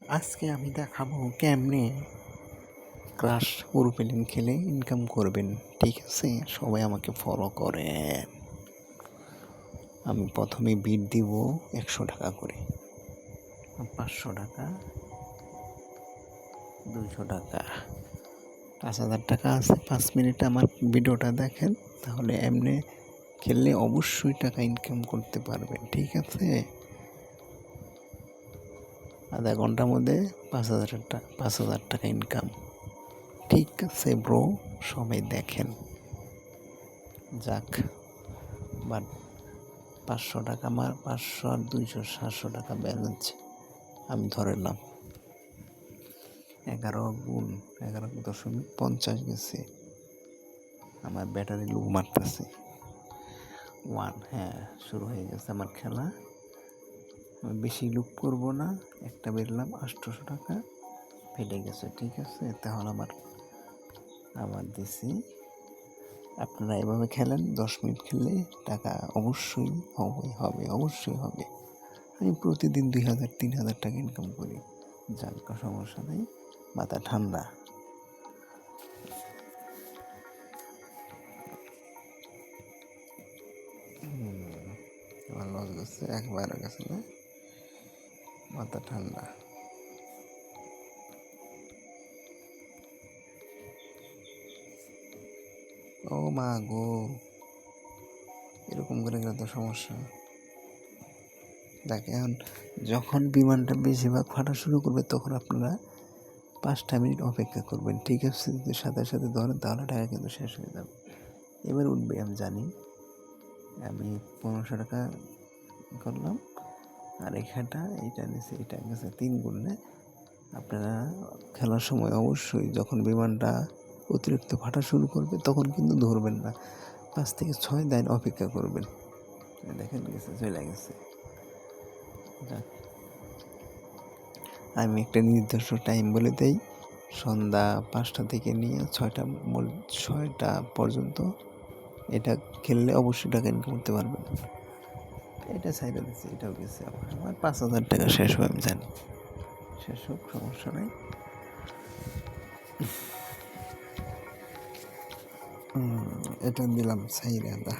আজকে আমি দেখাবো কেমনে ক্রাশ উরুপেলিন খেলে ইনকাম করবেন। ঠিক আছে, সবাই আমাকে ফলো করে। আমি প্রথমে বিট দিব 100 টাকা করে, 500 টাকা, 200 টাকা, 5000 টাকা আছে। 5 মিনিট আমার ভিডিওটা দেখেন, তাহলে এমনি খেললে অবশ্যই টাকা ইনকাম করতে পারবেন। ঠিক আছে, আধা ঘন্টার মধ্যে 5,000 টাকা ইনকাম। ঠিক আছে ব্রো, সবাই দেখেন। যাক, বাট 500 টাকা আমার, 500 আর 200, 700 টাকা ব্যালেন্স আমি ধরলাম। 11 × 11.50 গেছে। আমার ব্যাটারি লুপ মারতেছে 1। হ্যাঁ, শুরু হয়ে গেছে আমার খেলা। আমি বেশি লুপ করবো না, একটা বেরলাম 800 টাকা ফেটে গেছে। ঠিক আছে, তাহলে আবার দিছি। আপনারা এভাবে খেলেন, 10 মিনিট খেললে টাকা অবশ্যই অবশ্যই হবে। আমি প্রতিদিন 2,000 3,000 টাকা ইনকাম করি। যাক, সমস্যা নেই, মাথা ঠান্ডা। আমার লস গেছে, একবার গেছে না, মাথা ঠান্ডা। ও মা গো, এরকম করে গেলে তো সমস্যা। দেখ, এখন যখন বিমানটা বেশিরভাগ ফাটা শুরু করবে, তখন আপনারা 5টা মিনিট অপেক্ষা করবেন। ঠিক আছে, যদি সাথে সাথে ধরেন তাহলে টাকা কিন্তু শেষ হয়ে যাবে। এবার উঠবে আমি জানি। আমি 1500 টাকা করলাম, আর এইখানটা এইটা নিচে, এটা গেছে 3 গুণ। আপনারা খেলার সময় অবশ্যই যখন বিমানটা অতিরিক্ত ফাটা শুরু করবে, তখন কিন্তু ধরবেন না। 5 থেকে 6 দিন অপেক্ষা করবেন। দেখেন গেছে, চলে গেছে। আমি একটা নির্দিষ্ট টাইম বলে দেই, সন্ধ্যা 5টা থেকে নিয়ে 6টা পর্যন্ত। এটা খেললে অবশ্যই টাকা ইনকাম করতে পারবেন। এটা সাইডে দিচ্ছে, এটাও গেছে। আমার 5,000 টাকা শেষ হবে, আমি জানি। শেষ হোক, সমস্যা নেই। এটা দিলাম সাইডে, আদা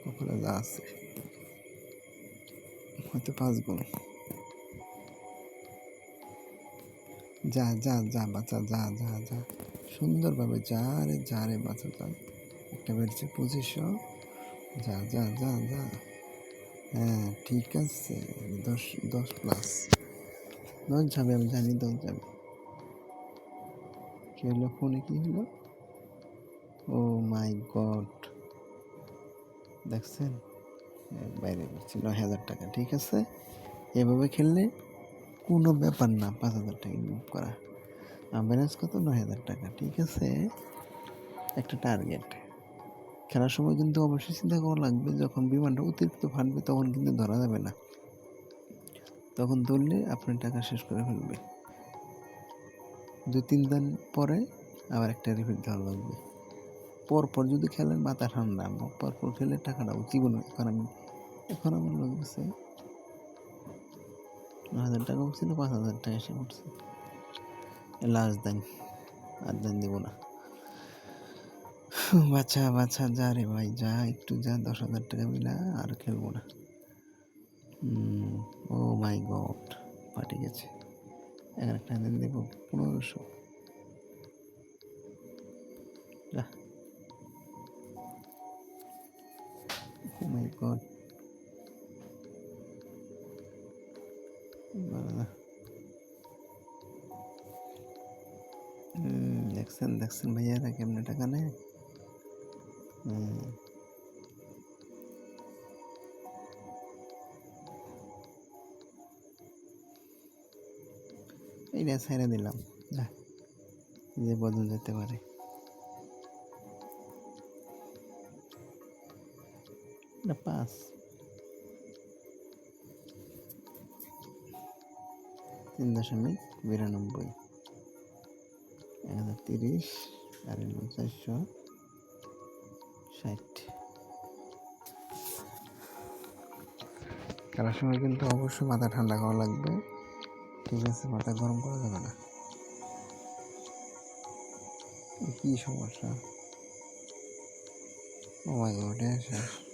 কখনো যা আছে হয়তো 5 গুণ। যা যা যা বাচ্চা, যা যা যা, সুন্দরভাবে যা রে বাচ্চা, যা। একটা বেড়েছে 2500। যা যা যা যা, হ্যাঁ ঠিক আছে। 10 প্লাস 10 যাবে, আমি জানি 10 যাবে। কি হলো, ফোনে কি হলো? ও মাই গড, দেখছেন, বাইরে করছি 9,000 টাকা। ঠিক আছে, এভাবে খেললে কোনো ব্যাপার না 5,000 টাকা ইনকাম করা। ব্যালেন্স কত? 9,000 টাকা। ঠিক আছে, একটা টার্গেট। খেলার সময় কিন্তু অবশ্যই চিন্তা করা লাগবে, যখন বিমানটা অতিরিক্ত ফাটবে তখন কিন্তু ধরা যাবে না। তখন ধরলে আপনার টাকা শেষ করে ফেলবে। 2-3 দিন পরে আবার একটা রিপিট দেওয়া লাগবে। পরপর যদি খেলেন, মাথা ঠান্ডা, পরপর খেলে টাকাটা জীবন। এখন আমার লোক গেছে 9,000 টাকা উঠছিল, 5,000 টাকা এসে উঠছে। লাস্ট দিন, আর দিন দিব না। বাচ্চা বাচ্চা, যা রে ভাই যা, একটু যা, 10,000 টাকা মিলা, আর খেলবো না। ও মাই গড, ফাটে গেছে। একটা দিন দেব 1500। ও মাই গড, দেখছেন দেখছেন ভাইয়ারা কেমনে টাকা নেয়। এইটা ছেড়ে দিলাম, যা, যে বদল যেতে পারে। এটা 5, 3.92, 1030, আর 460। খেলার সময় কিন্তু অবশ্যই মাথা ঠান্ডা করা লাগবে। ঠিক আছে, মাথা গরম করা যাবে না। কি সমস্যা? ও মাই গড, শেষ।